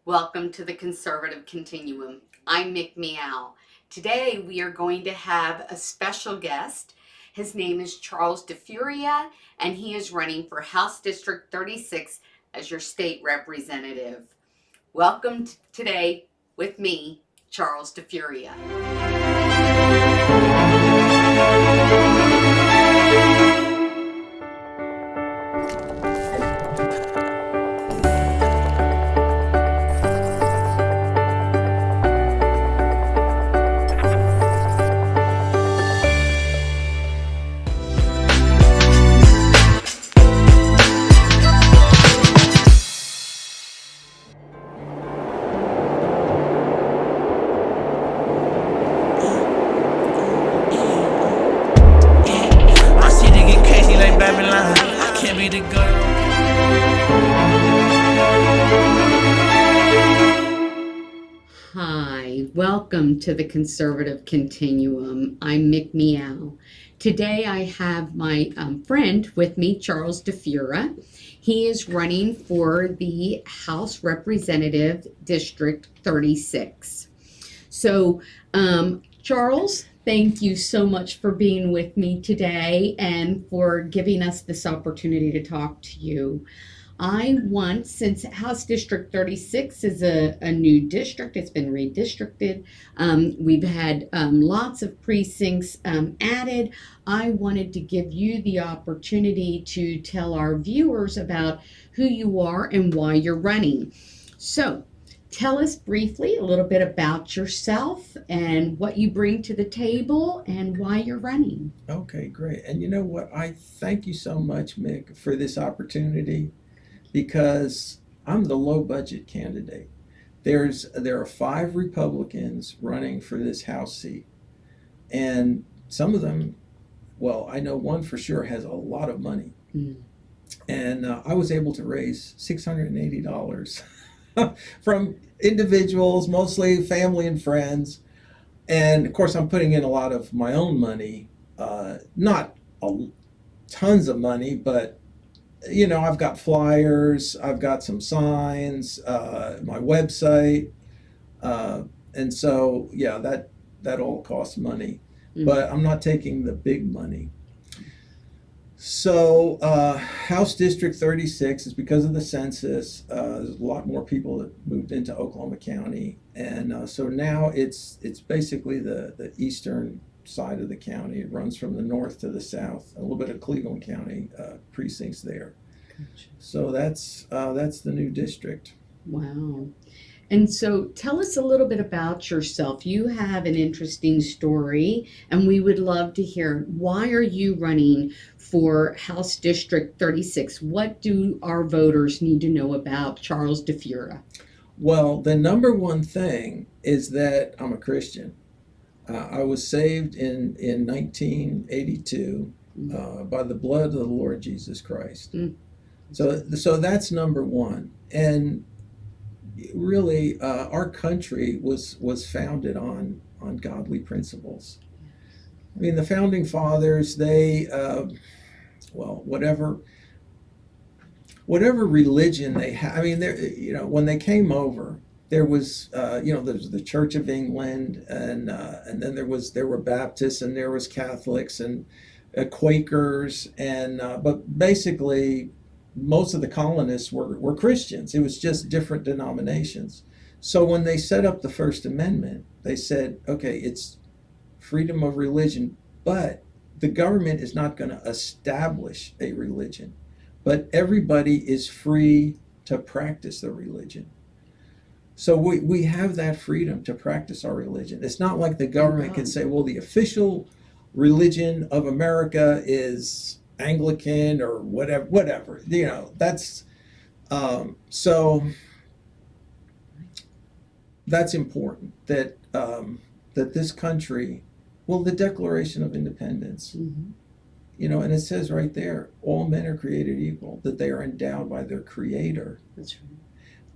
Welcome to the Conservative Continuum. I'm Mick Meow. Today we are going to have a special guest. His name is Charles Furia, and he is running for House District 36 as your state representative. Welcome today with me, Charles Furia. Hi, welcome to the Conservative Continuum. I'm Mick Meow. Today I have my friend with me, Charles Furia. He is running for the House Representative District 36. So, Charles, thank you so much for being with me today and for giving us this opportunity to talk to you. Since House District 36 is a new district, it's been redistricted. We've had lots of precincts added. I wanted to give you the opportunity to tell our viewers about who you are and why you're running. So, tell us briefly a little bit about yourself and what you bring to the table and why you're running. Okay, great. And you know what? I thank you so much, Mick, for this opportunity because I'm the low budget candidate. There are 5 Republicans running for this House seat, and some of them, well, I know one for sure has a lot of money, and I was able to raise $680 from individuals, mostly family and friends, and of course I'm putting in a lot of my own money, not tons of money, but I've got flyers, I've got some signs, my website, and so yeah, that all costs money, but I'm not taking the big money. So House District 36 is because of the census. There's a lot more people that moved into Oklahoma County, and so now it's basically the eastern side of the county. It runs from the north to the south, a little bit of Cleveland County precincts there. Gotcha. So that's the new district. Wow. And so tell us a little bit about yourself. You have an interesting story, and we would love to hear. Why are you running for House District 36? What do our voters need to know about Charles Furia? Well, the number one thing is that I'm a Christian. I was saved in 1982 by the blood of the Lord Jesus Christ. So that's number one. And really, our country was founded on godly principles. I mean, the founding fathers, they whatever religion they had. I mean, when they came over, there was there's the Church of England, and then there were Baptists, and there was Catholics and Quakers, and but basically most of the colonists were Christians. It was just different denominations. So when they set up the First Amendment, they said, okay, it's freedom of religion, but the government is not going to establish a religion, but everybody is free to practice their religion. So we have that freedom to practice our religion. It's not like the government can say, well, the official religion of America is Anglican or whatever. That's so that's important that that this country, well, the Declaration of Independence, and it says right there, all men are created equal, that they are endowed by their Creator. That's right.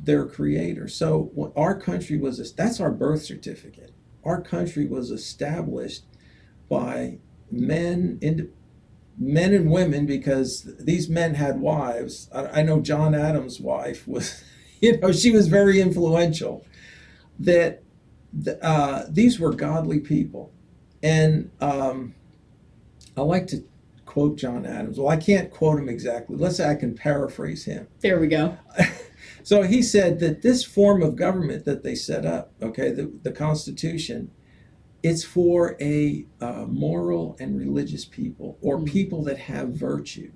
Their Creator. So what our country that's our birth certificate. Our country was established by men and women, because these men had wives. I know John Adams' wife was She was very influential. That these were godly people. And I like to quote John Adams. Well, I can't quote him exactly. Let's say I can paraphrase him. There we go. So he said that this form of government that they set up, okay, the Constitution, it's for a moral and religious people, or people that have virtue,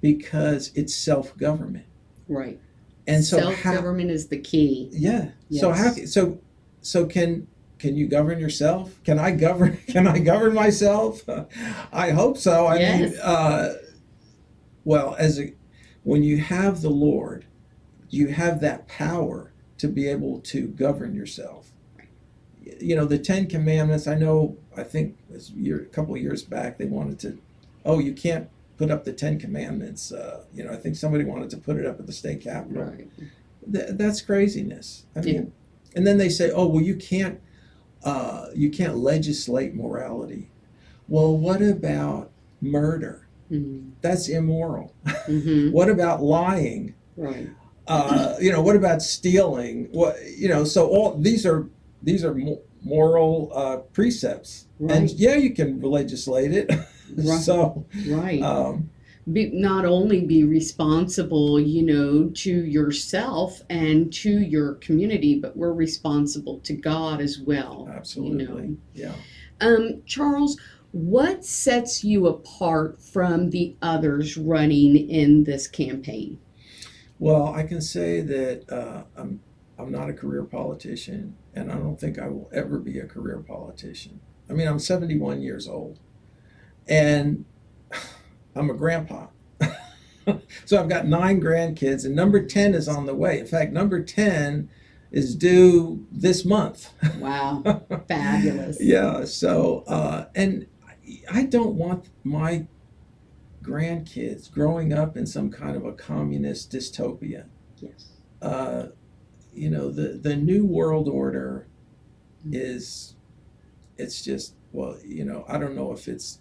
because it's self-government. Right. And so self-government is the key. Yeah. Yes. So can you govern yourself? Can I govern? Can I govern myself? I hope so. I Yes. mean, well, when you have the Lord, you have that power to be able to govern yourself. The Ten Commandments. I think it was a couple of years back, they wanted to. Oh, you can't put up the Ten Commandments. I think somebody wanted to put it up at the state capitol. Right. That's craziness. I mean, and then they say, oh, well, you can't legislate morality. Well, what about murder? Mm-hmm. That's immoral. Mm-hmm. What about lying? Right. What about stealing? So all these are moral precepts, Right. and you can legislate it. Right. So right. Not only be responsible, to yourself and to your community, but we're responsible to God as well. Absolutely. Yeah. Charles, what sets you apart from the others running in this campaign? Well, I can say that I'm not a career politician, and I don't think I will ever be a career politician. I mean, I'm 71 years old, and I'm a grandpa. So I've got 9 grandkids, and number 10 is on the way. In fact, number 10 is due this month. Wow. Fabulous. Yeah. So, and I don't want my grandkids growing up in some kind of a communist dystopia. Yes. The new world order it's just, well, I don't know if it's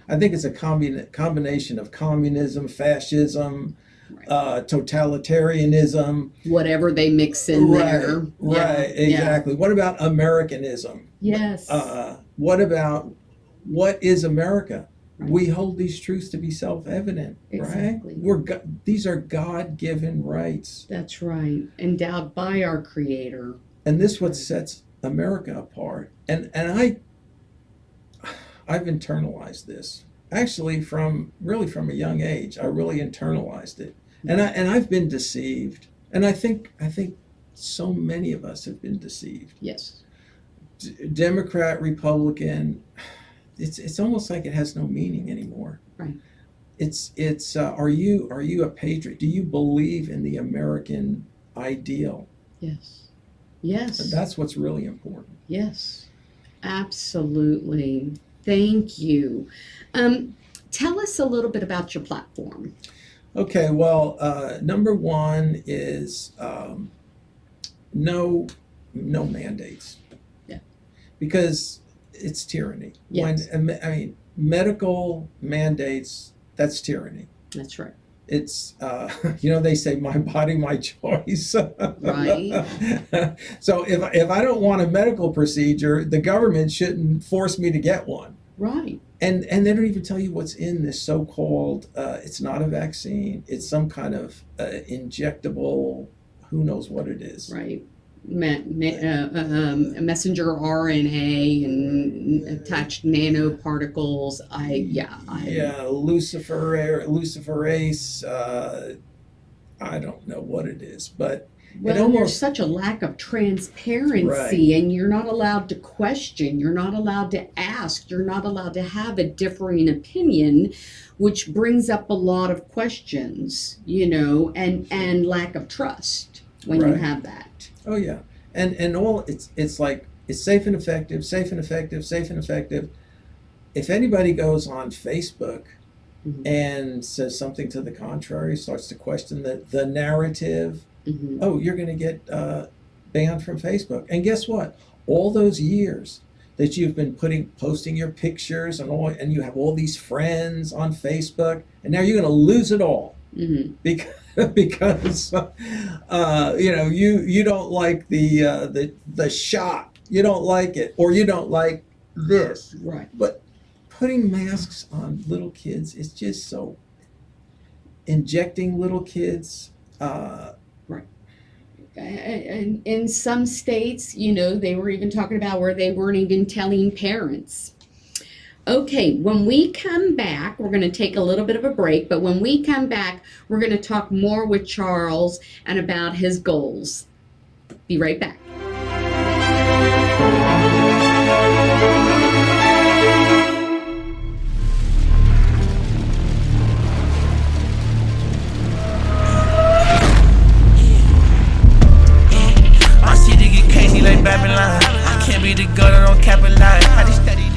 I think it's a combination of communism, fascism, Right. Totalitarianism, Whatever they mix in there. Right, exactly. What about Americanism? Yes. What is America? Right. We hold these truths to be self-evident, Exactly. right? These are God-given rights. That's right. Endowed by our Creator. And this is what sets America apart. And I've internalized this. Actually, from a young age, I really internalized it. And I've been deceived. And I think so many of us have been deceived. Yes. Democrat, Republican, it's almost like it has no meaning anymore. Right. It's are you a patriot? Do you believe in the American ideal? Yes. Yes. And that's what's really important. Yes. Absolutely. Thank you. Tell us a little bit about your platform. Okay, well, number one is no mandates. Yeah. Because it's tyranny. Yes. Medical mandates, that's tyranny. That's right. It's, they say my body, my choice. Right. So if I don't want a medical procedure, the government shouldn't force me to get one. Right. And they don't even tell you what's in this so-called, it's not a vaccine, it's some kind of injectable, who knows what it is. Right. Messenger RNA and attached nanoparticles. Luciferase. I don't know what it is, but there's such a lack of transparency, Right. and you're not allowed to question, you're not allowed to ask, you're not allowed to have a differing opinion, which brings up a lot of questions, and lack of trust when you Right. have that. Oh yeah, and all it's like it's safe and effective, safe and effective, safe and effective. If anybody goes on Facebook Mhm. and says something to the contrary, starts to question the narrative, Mhm. oh, you're going to get banned from Facebook. And guess what? All those years that you've been posting your pictures and you have all these friends on Facebook, and now you're going to lose it all Mhm. because because you don't like the shot, you don't like it, or you don't like this. Right. But putting masks on little kids is just so injecting little kids. Right. And in some states, they were even talking about where they weren't even telling parents. Okay, when we come back, we're going to take a little bit of a break, but when we come back, we're going to talk more with Charles and about his goals. Be right back. My city get crazy like Babylon. I can't be the girl that don't capitalize. How they study the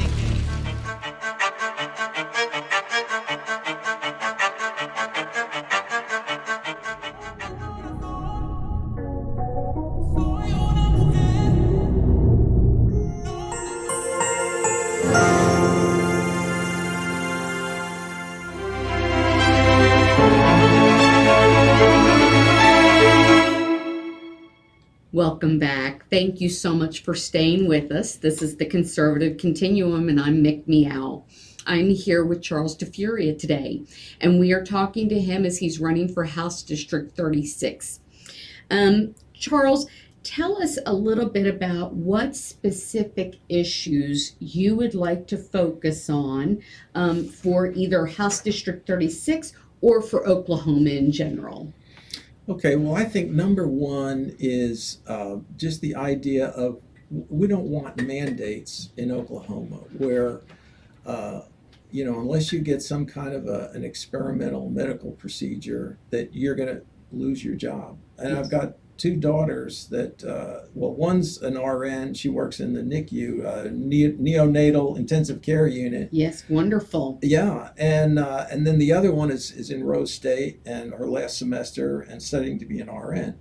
Welcome back. Thank you so much for staying with us. This is the Conservative Continuum, and I'm Mick Meow. I'm here with Charles DeFuria today, and we are talking to him as he's running for House District 36. Charles, tell us a little bit about what specific issues you would like to focus on for either House District 36 or for Oklahoma in general. Okay, well, I think number one is just the idea of we don't want mandates in Oklahoma where, unless you get some kind of an experimental medical procedure, that you're going to lose your job. And I've got two daughters that, one's an RN. She works in the NICU, neonatal intensive care unit. Yes, wonderful. Yeah, and then the other one is in Rose State and her last semester and studying to be an RN.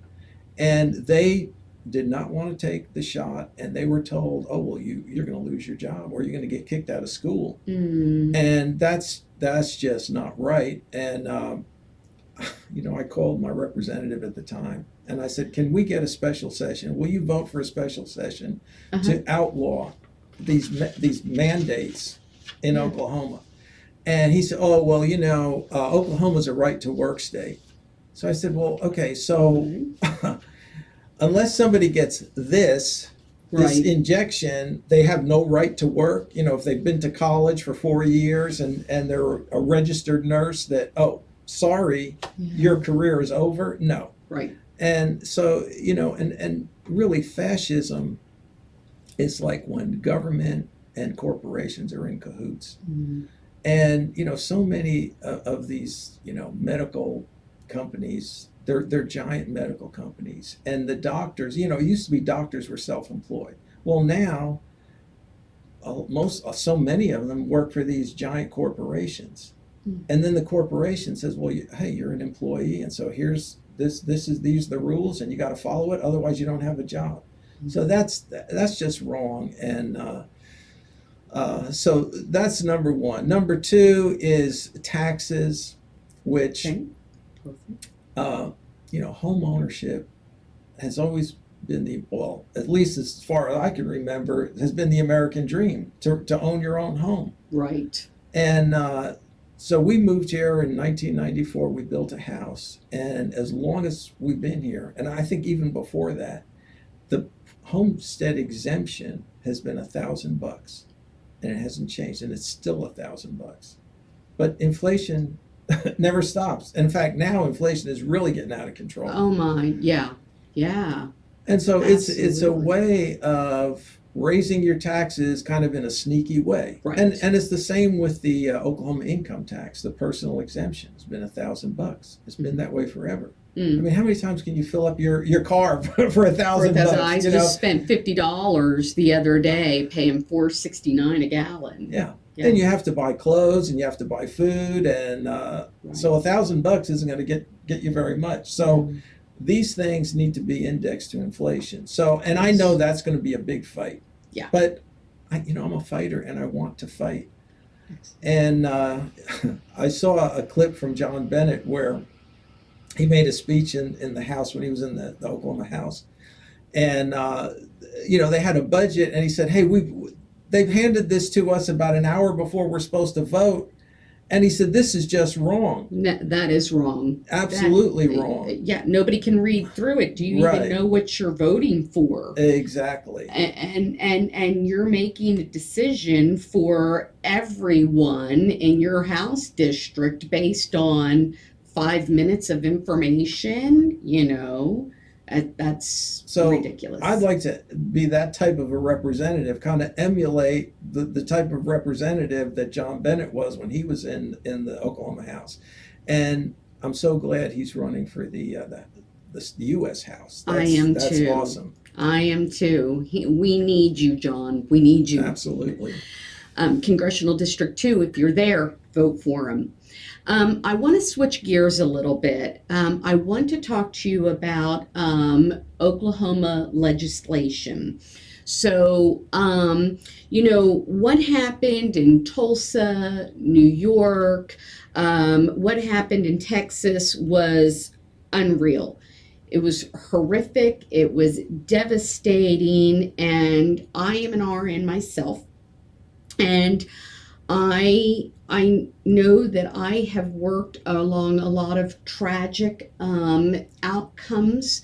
And they did not want to take the shot, and they were told, "Oh, well, you're going to lose your job, or you're going to get kicked out of school." And that's just not right. And I called my representative at the time, and I said, "Can we get a special session? Will you vote for a special session to outlaw these mandates in Oklahoma?" And he said, "Oh, well, Oklahoma's a right to work state." So I said, "Well, okay, so unless somebody gets this Right. injection, they have no right to work. If they've been to college for 4 years and they're a registered nurse, that, oh, sorry, your career is over." No. Right. And so, and really fascism is like when government and corporations are in cahoots. And, so many of these, medical companies, they're giant medical companies. And the doctors, it used to be doctors were self-employed. Well, now, so many of them work for these giant corporations. And then the corporation says, "Well, hey, you're an employee, and so here's these are the rules, and you got to follow it. Otherwise, you don't have a job." So that's just wrong. And so that's number one. Number two is taxes, which home ownership has always been at least as far as I can remember, has been the American dream to own your own home. Right. And so we moved here in 1994. We built a house, and as long as we've been here, and I think even before that, the homestead exemption has been $1,000, and it hasn't changed, and it's still $1,000. But inflation never stops. In fact, now inflation is really getting out of control. Oh my, yeah. And so it's a Absolutely. way of raising your taxes kind of in a sneaky way. Right. And it's the same with the Oklahoma income tax. The personal exemption has been $1,000. It's been that way forever. I mean, how many times can you fill up your car for $1,000? I just spent $50 the other day paying $4.69 a gallon. Yeah. And you have to buy clothes and you have to buy food, and so $1,000 isn't going to get you very much. So these things need to be indexed to inflation. So, and I know that's going to be a big fight. Yeah. But I'm a fighter and I want to fight. And I saw a clip from John Bennett where he made a speech in the House when he was in the Oklahoma House, and they had a budget, and he said, "Hey, they've handed this to us about an hour before we're supposed to vote," and he said, "This is just wrong, That is wrong. absolutely wrong." Yeah, nobody can read through it. Do you Right. even know what you're voting for? Exactly. And you're making a decision for everyone in your house district based on 5 minutes of information. That's So ridiculous. I'd like to be that type of a representative, kind of emulate the type of representative that John Bennett was when he was in the Oklahoma House, and I'm so glad he's running for the U.S. House. I am that's too. awesome. I am too. We need you, John. We need you. Absolutely. Congressional District 2, if you're there, vote for him. I want to switch gears a little bit. I want to talk to you about Oklahoma legislation. So, what happened in Tulsa, New York, what happened in Texas was unreal. It was horrific. It was devastating. And I am an RN myself. And I know that I have worked along a lot of tragic outcomes.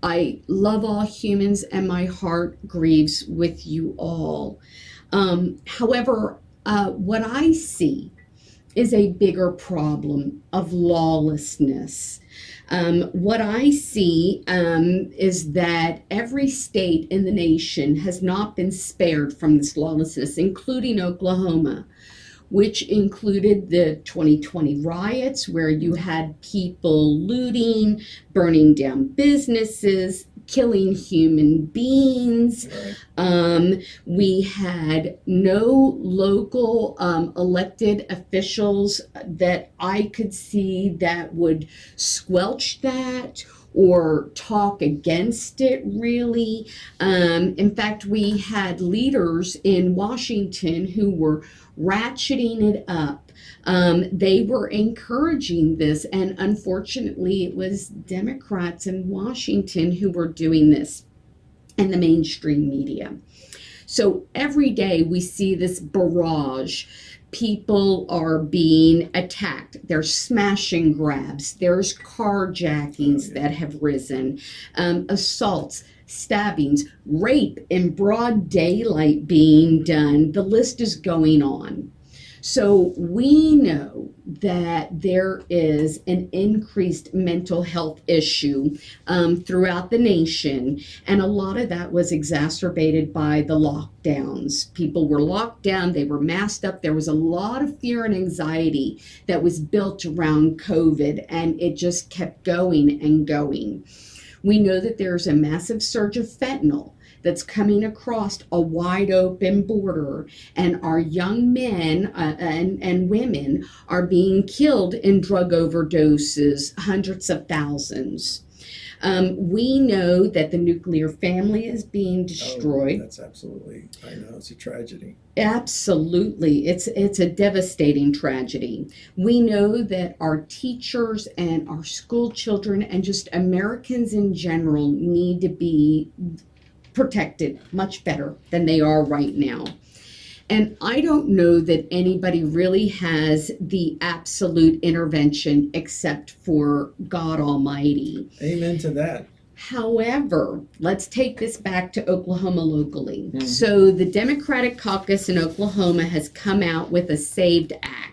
I love all humans, and my heart grieves with you all. However, what I see is a bigger problem of lawlessness. What I see is that every state in the nation has not been spared from this lawlessness, including Oklahoma, which included the 2020 riots, where you had people looting, burning down businesses, killing human beings. Right. We had no local elected officials that I could see that would squelch that or talk against it, really. In fact, we had leaders in Washington who were ratcheting it up. They were encouraging this, and unfortunately, it was Democrats in Washington who were doing this in the mainstream media. So every day we see this barrage. People are being attacked. There's smash and grabs. There's carjackings that have risen, assaults, stabbings, rape in broad daylight being done. The list is going on. So we know that there is an increased mental health issue throughout the nation, and a lot of that was exacerbated by the lockdowns. People were locked down, they were masked up. There was a lot of fear and anxiety that was built around COVID, and it just kept going and going. We know that there's a massive surge of fentanyl that's coming across a wide open border, and our young men and women are being killed in drug overdoses, hundreds of thousands. We know that the nuclear family is being destroyed. Oh, that's absolutely, I know, it's a tragedy. Absolutely. It's a devastating tragedy. We know that our teachers and our school children and just Americans in general need to be protected much better than they are right now. And I don't know that anybody really has the absolute intervention except for God Almighty. Amen to that. However, let's take this back to Oklahoma locally. Mm-hmm. So the Democratic caucus in Oklahoma has come out with a SAVED Act.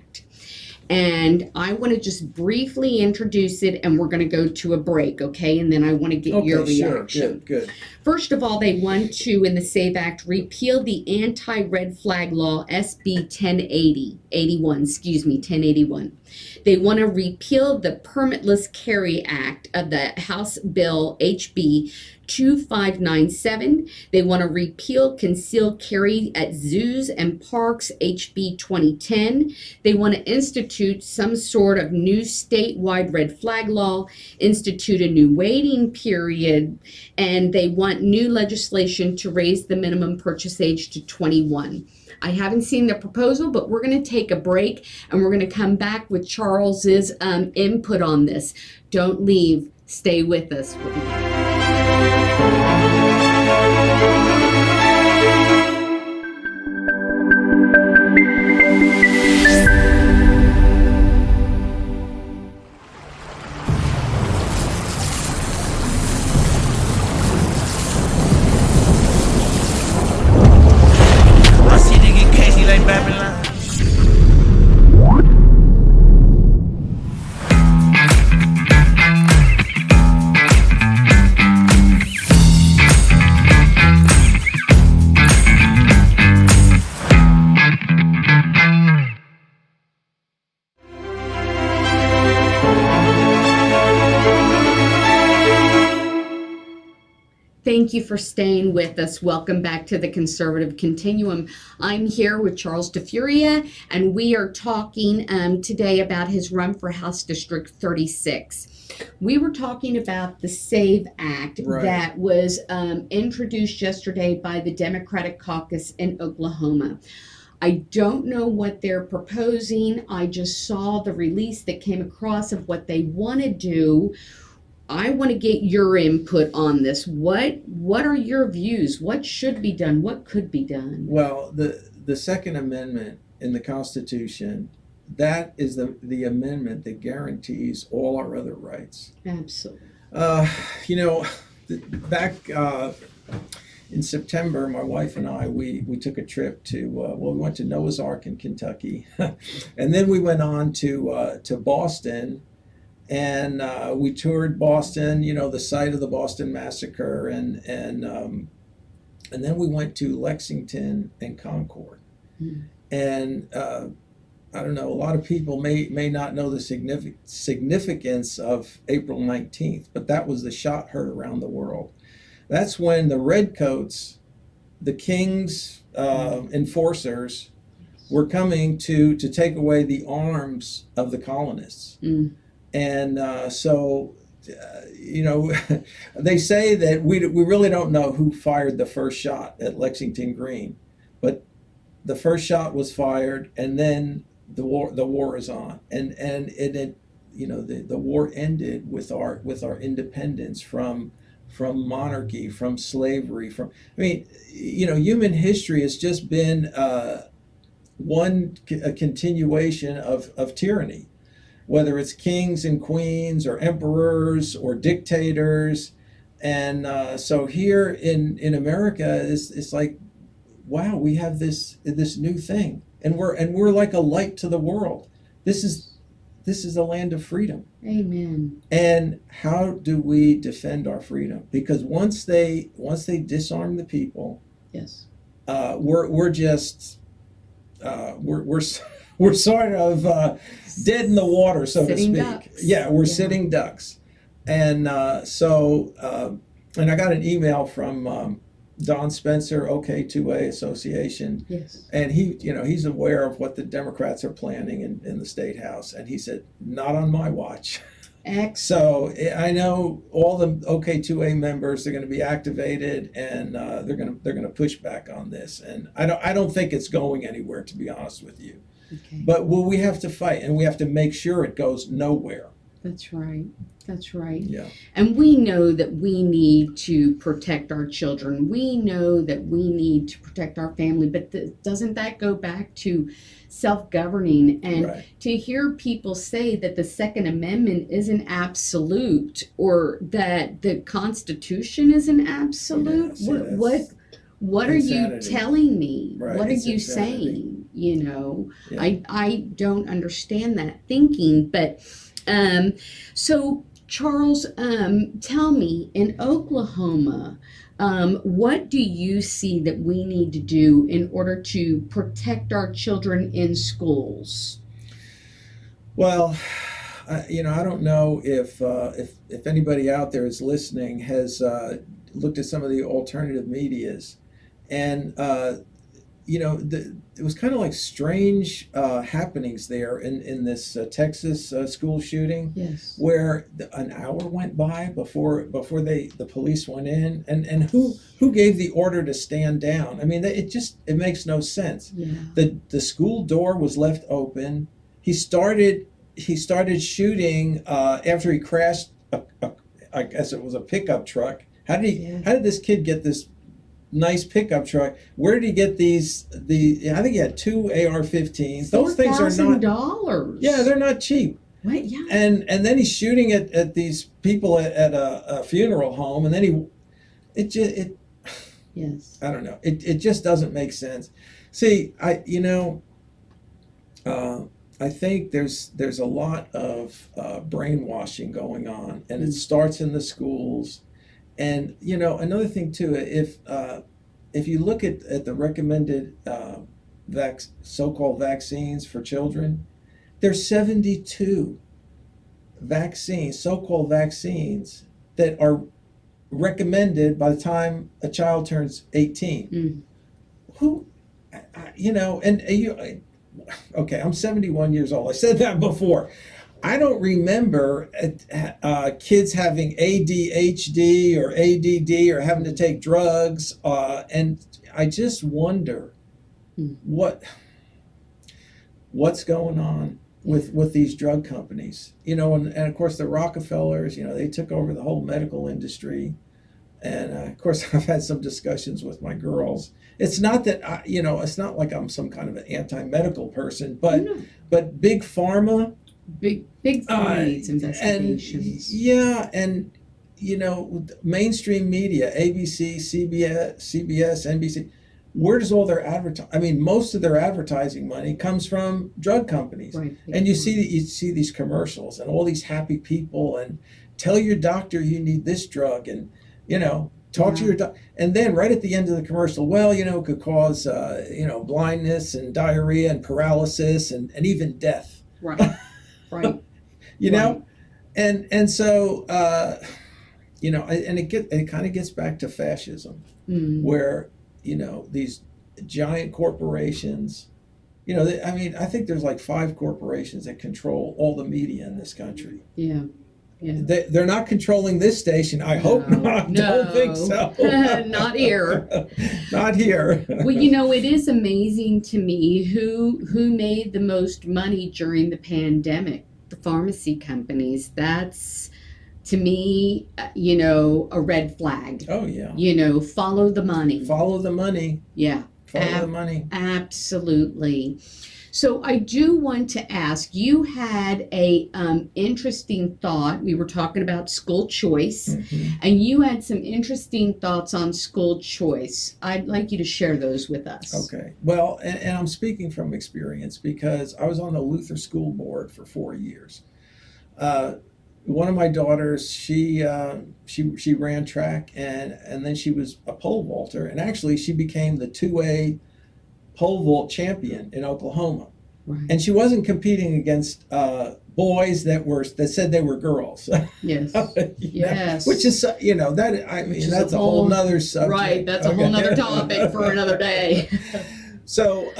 And I want to just briefly introduce it, and we're going to go to a break, okay? And then I want to get your reaction. Sure. Good. First of all, they want to, in the SAVE Act, repeal the anti-red flag law, SB 1081. They want to repeal the Permitless Carry Act of the House Bill HB 2597. They want to repeal concealed carry at zoos and parks, HB 2010. They want to institute some sort of new statewide red flag law, institute a new waiting period, and they want new legislation to raise the minimum purchase age to 21. I haven't seen the proposal, but we're going to take a break, and we're going to come back with with Charles's input on this. Don't leave. Stay with us. We'll be back. I see they get crazy like Babylon. Thank you for staying with us. Welcome back to the Conservative Continuum. I'm here with Charles Furia, and we are talking today about his run for House District 36. We were talking about the SAVE Act Right. that was introduced yesterday by the Democratic caucus in Oklahoma. I don't know what they're proposing. I just saw the release that came across of what they want to do. I want to get your input on this. What are your views? What should be done? What could be done? Well, the Second Amendment in the Constitution, that is the amendment that guarantees all our other rights. Absolutely. You know, back in September, my wife and I, we took a trip to, we went to Noah's Ark in Kentucky. And then we went on to Boston. And we toured Boston, you know, the site of the Boston Massacre, and then we went to Lexington and Concord. And I don't know, a lot of people may not know the significance of April 19th, but that was the shot heard around the world. That's when the Redcoats, the King's enforcers, were coming to take away the arms of the colonists. And you know, they say that we really don't know who fired the first shot at Lexington Green, but the first shot was fired, and then the war is on, and it you know, the war ended with our independence from monarchy, from slavery, from, I mean, you know, human history has just been a continuation of tyranny. Whether it's kings and queens or emperors or dictators. And so here in America, it's like, wow, we have this new thing, and we're like a light to the world. This is a land of freedom. Amen. And how do we defend our freedom? Because once they disarm the people, Yes. we're just we're sort of dead in the water, so Sitting to speak. ducks. Yeah, we're Yeah. sitting ducks. And and I got an email from Don Spencer, OK2A Association, Yes. and he, you know, he's aware of what the Democrats are planning in the State House, and he said, not on my watch. Excellent. So I know all the OK2A members are going to be activated, and they're going to push back on this. And I don't think it's going anywhere, to be honest with you. Okay. But we have to fight, and we have to make sure it goes nowhere. That's right. That's right. Yeah. And we know that we need to protect our children. We know that we need to protect our family. But doesn't that go back to self-governing? And Right. to hear people say that the Second Amendment isn't absolute, or that the Constitution isn't absolute, Yes, yes. what are you Insanity. telling me? Right, What are it's you insanity. saying? You know, Yeah. I don't understand that thinking. But so Charles, tell me, in Oklahoma, what do you see that we need to do in order to protect our children in schools? Well, you know, I don't know if anybody out there is listening has looked at some of the alternative medias, and you know, it was kind of like strange happenings there in this Texas school shooting, Yes. where an hour went by before the police went in, and who gave the order to stand down? I mean, it makes no sense. Yeah. The school door was left open. He started he started shooting after he crashed. I guess it was a pickup truck. How did he? Yeah. How did this kid get this nice pickup truck? Where did he get these? I think he had two AR-15s. Those things are not. $4,000. Yeah, they're not cheap. What? Yeah. And then he's shooting at these people at a funeral home, and then Yes. I don't know. It just doesn't make sense. See, I think there's a lot of brainwashing going on, and it starts in the schools. And another thing too, if you look at the recommended so-called vaccines for children, there's 72 vaccines, so-called vaccines, that are recommended by the time a child turns 18. Who, okay, I'm 71 years old. I said that before. I don't remember kids having ADHD or ADD or having to take drugs, and I just wonder what's going on with these drug companies, and of course the Rockefellers, they took over the whole medical industry, and of course I've had some discussions with my girls. It's not that it's not like I'm some kind of an anti-medical person, but big pharma, big pharma needs investigations. And mainstream media, ABC, CBS, NBC. Where does all their most of their advertising money comes from drug companies. Right. And you see these commercials and all these happy people, and tell your doctor you need this drug, and talk to your doctor. And then right at the end of the commercial, it could cause blindness and diarrhea and paralysis and even death. Right. Right. And so and it kind of gets back to fascism, where these giant corporations, I think there's like 5 corporations that control all the media in this country. Yeah. Yeah. They're not controlling this station. I hope not. No. Don't think so. Not here. Not here. Well, it is amazing to me who made the most money during the pandemic. The pharmacy companies. That's, to me, a red flag. Oh, yeah. Follow the money. Follow the money. Yeah. Follow the money. Absolutely. So I do want to ask, you had a interesting thought. We were talking about school choice, and you had some interesting thoughts on school choice. I'd like you to share those with us. Okay. Well, and I'm speaking from experience because I was on the Luther School Board for 4 years. One of my daughters, she ran track, and then she was a pole vaulter, and actually she became the 2A pole vault champion in Oklahoma. Right. And she wasn't competing against boys that said they were girls. Yes. Yes. Which is that's a whole nother subject. Right. That's a whole nother topic for another day. So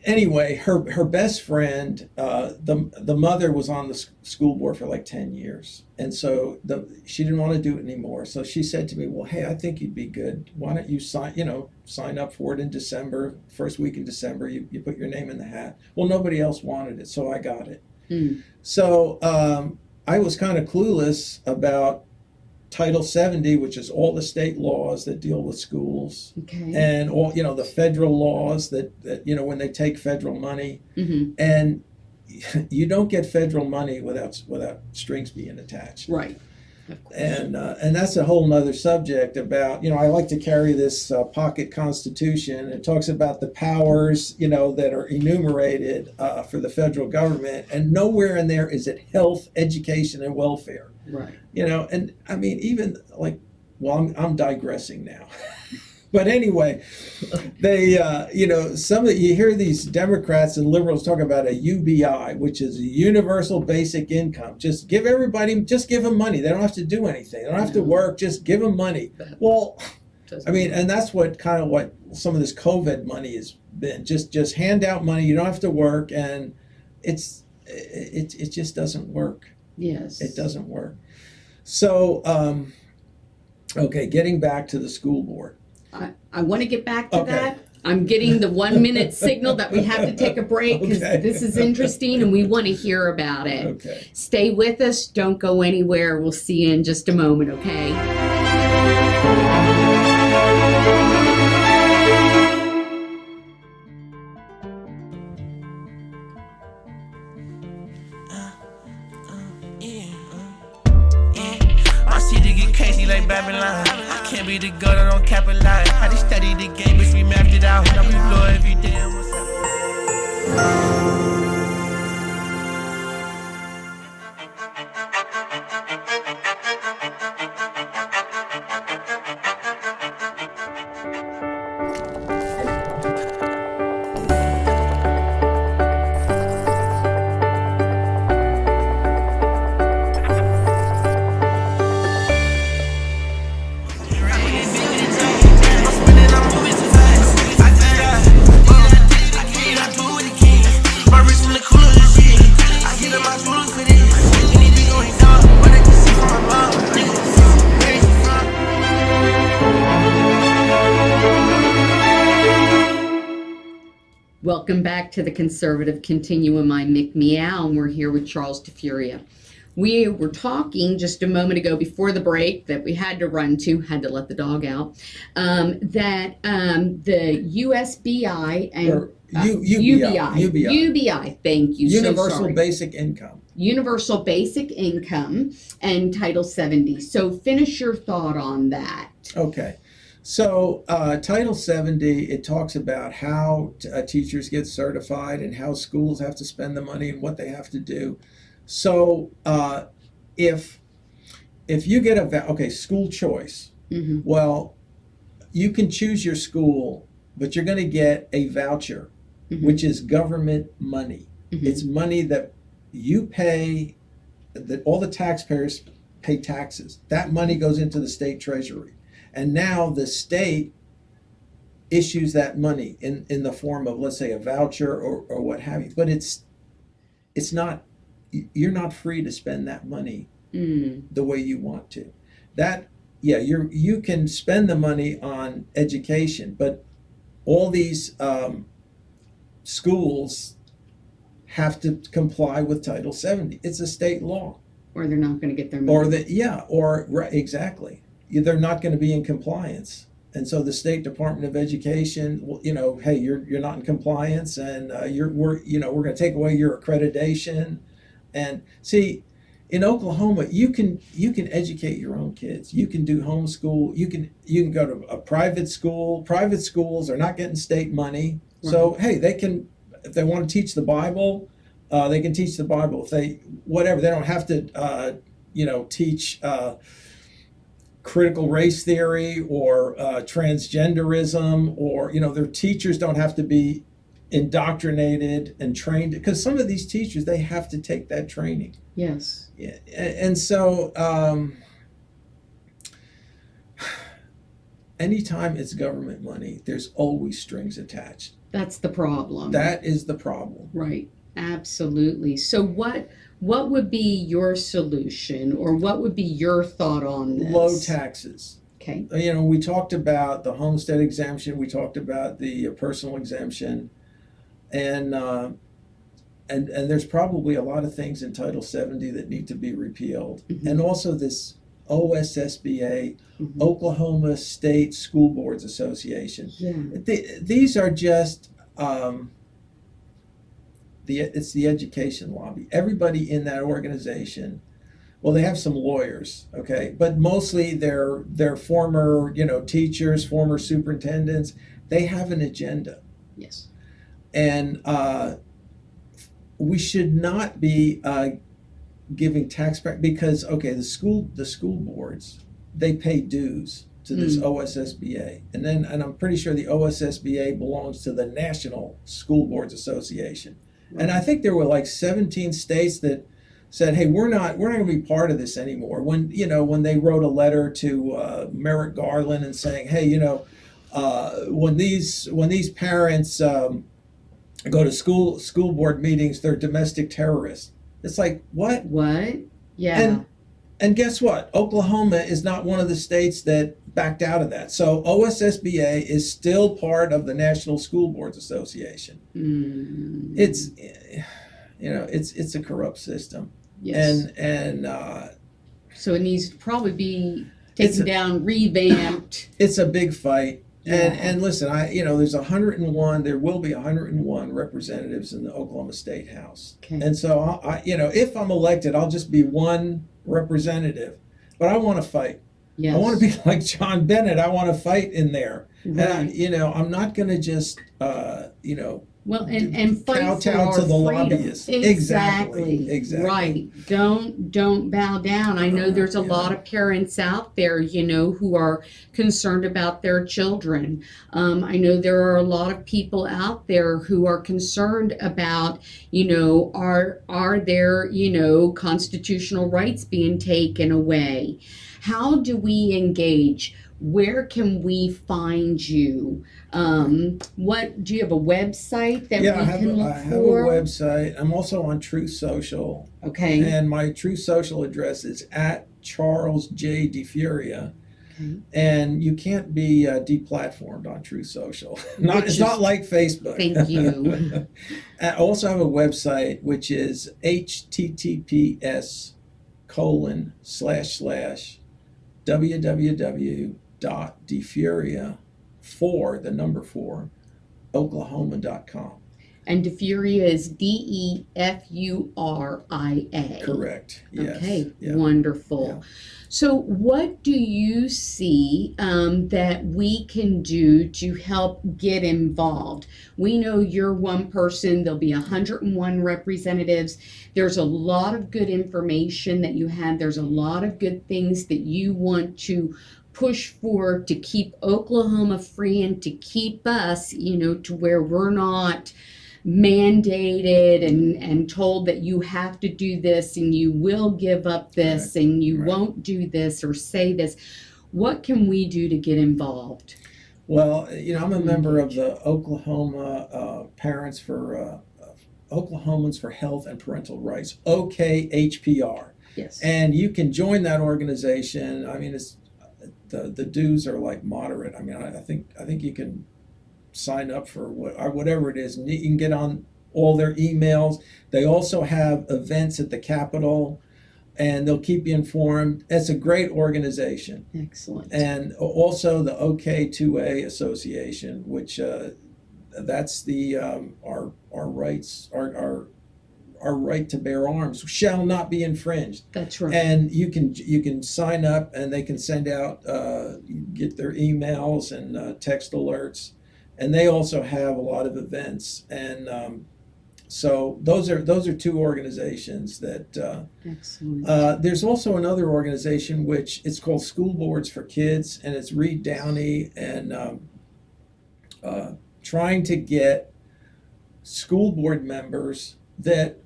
anyway, her best friend, the mother was on the school board for like 10 years. And so she didn't want to do it anymore. So she said to me, well, hey, I think you'd be good. Why don't you sign up for it in December, first week in December, you put your name in the hat. Well, nobody else wanted it, so I got it. So I was kind of clueless about Title 70, which is all the state laws that deal with schools, and all the federal laws that when they take federal money, and you don't get federal money without strings being attached. Right. And that's a whole nother subject about, I like to carry this pocket constitution. It talks about the powers, that are enumerated for the federal government, and nowhere in there is it health, education, and welfare. Right. And I mean, even like, well, I'm digressing now. But anyway, they, you hear these Democrats and liberals talk about a UBI, which is a universal basic income. Just give them money. They don't have to do anything. They don't have to work. Just give them money. Well, I mean, and that's what some of this COVID money has been. Just hand out money. You don't have to work, and it just doesn't work. Yes. It doesn't work. So, okay, getting back to the school board. I want to get back to that. I'm getting the 1 minute signal that we have to take a break because Okay. this is interesting and we want to hear about it. Okay. Stay with us. Don't go anywhere. We'll see you in just a moment, okay? My city get crazy like Babylon. I can't be the girl that don't capitalize. I just study the game, bitch, we mapped it out. Now we blow every day. Welcome back to the Conservative Continuum. I'm Mick Meow, and we're here with Charles DeFuria. We were talking just a moment ago before the break that we had to run to, had to let the dog out, that the USBI and UBI, thank you. Universal Basic Income. Universal Basic Income and Title 70. So finish your thought on that. Okay. So Title 70, it talks about how teachers get certified and how schools have to spend the money and what they have to do. So if you get school choice, Mm-hmm. well, you can choose your school, but you're going to get a voucher, Mm-hmm. which is government money. Mm-hmm. It's money that you pay, that all the taxpayers pay taxes. That money goes into the state treasury. And now the state issues that money in the form of, let's say, a voucher or what have you. But it's not, you're not free to spend that money the way you want to. You can spend the money on education, but all these schools have to comply with Title 70. It's a state law. Or they're not going to get their money. Exactly. They're not going to be in compliance. And so the State Department of Education, hey, you're not in compliance, and we're going to take away your accreditation. And see, in Oklahoma, you can educate your own kids. You can do homeschool. You can go to a private school. Private schools are not getting state money. Right. So hey, they can, if they want to teach the Bible, they can teach the Bible. If they don't have to teach critical race theory or transgenderism, or their teachers don't have to be indoctrinated and trained, because some of these teachers, they have to take that training. Yes. Yeah. And so anytime it's government money, there's always strings attached. That's the problem. That is the problem. Right. Absolutely. So what would be your solution, or what would be your thought on this? Low taxes. Okay. We talked about the homestead exemption. We talked about the personal exemption, and there's probably a lot of things in Title 70 that need to be repealed, mm-hmm. and also this OSSBA, mm-hmm. Oklahoma State School Boards Association. Yeah. These are just it's the education lobby. Everybody in that organization, well, they have some lawyers, okay, but mostly they're former, teachers, former superintendents. They have an agenda. Yes. And we should not be giving taxpayer, because the school boards, they pay dues to this OSSBA, and I'm pretty sure the OSSBA belongs to the National School Boards Association. Right. And I think there were like 17 states that said, "Hey, we're not going to be part of this anymore." When they wrote a letter to Merrick Garland and saying, "Hey, when these parents go to school board meetings, they're domestic terrorists." It's like, what? What? Yeah. And guess what? Oklahoma is not one of the states that backed out of that. So OSSBA is still part of the National School Boards Association. Mm. It's, it's a corrupt system. Yes. And so it needs to probably be It's taken a- down, revamped. it's a big fight. Yeah. And listen, there's 101. There will be 101 representatives in the Oklahoma State House. Okay. And so if I'm elected, I'll just be one representative. But I want to fight. Yes. I want to be like John Bennett. I want to fight in there. Right. And I'm not going to just Well, and fight kowtow for our to the freedom. lobbyists. Exactly. Right. Don't bow down. I know there's a lot of parents out there, who are concerned about their children. I know there are a lot of people out there who are concerned about, are their, constitutional rights being taken away? How do we engage? Where can we find you? What do you have a website that we can look I have for? a website. I'm also on Truth Social. Okay. And my Truth Social address is at Charles J. DeFuria. Okay. And you can't be deplatformed on Truth Social. It's not like Facebook. Thank you. I also have a website which is https://www.defuria Oklahoma.com. And DeFuria is DEFURIA. Correct. Yes. Okay, Yeah. wonderful. Yeah. So what do you see that we can do to help get involved? We know you're one person. There'll be 101 representatives. There's a lot of good information that you have. There's a lot of good things that you want to push for to keep Oklahoma free and to keep us, to where we're not mandated and told that you have to do this and you will give up this and you won't do this or say this. What can we do to get involved? Well, I'm a member of the Oklahoma Parents for Oklahomans for Health and Parental Rights, OKHPR. Yes. And you can join that organization. I mean, it's the dues are like moderate. I mean, I think you can sign up for whatever it is, and you can get on all their emails. They also have events at the Capitol, and they'll keep you informed. It's a great organization. Excellent. And also the OK2A Association, which that's the our rights, our right to bear arms shall not be infringed. That's right. And you can sign up, and they can send out get their emails and text alerts. And they also have a lot of events, and so those are two organizations that. Excellent. There's also another organization which it's called School Boards for Kids, and it's Reed Downey and trying to get school board members that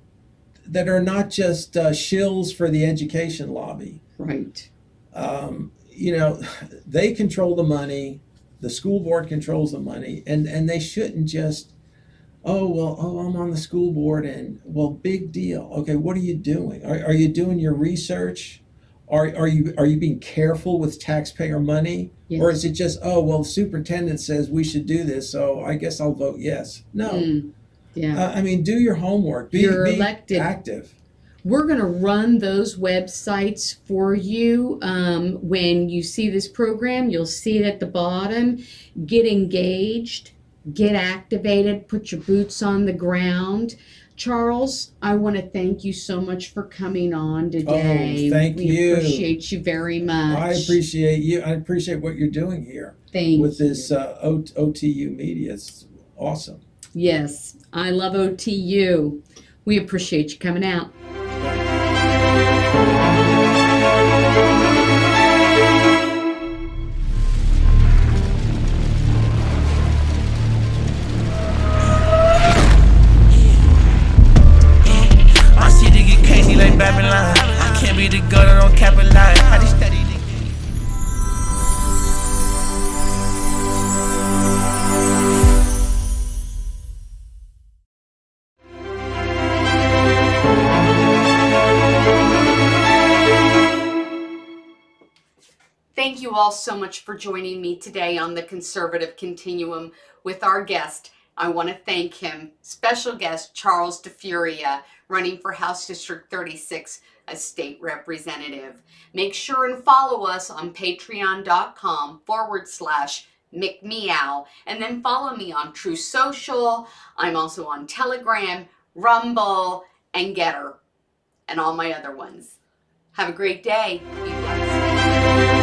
are not just shills for the education lobby. Right. They control the money. The school board controls the money, and they shouldn't just, I'm on the school board, and big deal. Okay, what are you doing? Are you doing your research? Are you being careful with taxpayer money? Yes. Or is it just, the superintendent says we should do this, so I guess I'll vote yes? No. Yeah. Do your homework. You're be elected. Active. We're going to run those websites for you. When you see this program, you'll see it at the bottom. Get engaged, get activated, put your boots on the ground. Charles, I want to thank you so much for coming on today. Thank you. We appreciate you very much. I appreciate you. I appreciate what you're doing here. Thank with you. This OTU media. It's awesome. Yes, I love OTU. We appreciate you coming out. My city get crazy like Babylon. Can't be the girl that don't capitalize. I just study the game. all so much for joining me today on the Conservative Continuum with our guest. I want to thank him, special guest Charles DeFuria, running for House District 36 as state representative. Make sure and follow us on patreon.com/McMeow, and then follow me on True Social. I'm also on Telegram, Rumble, and Getter, and all my other ones. Have a great day. Be blessed.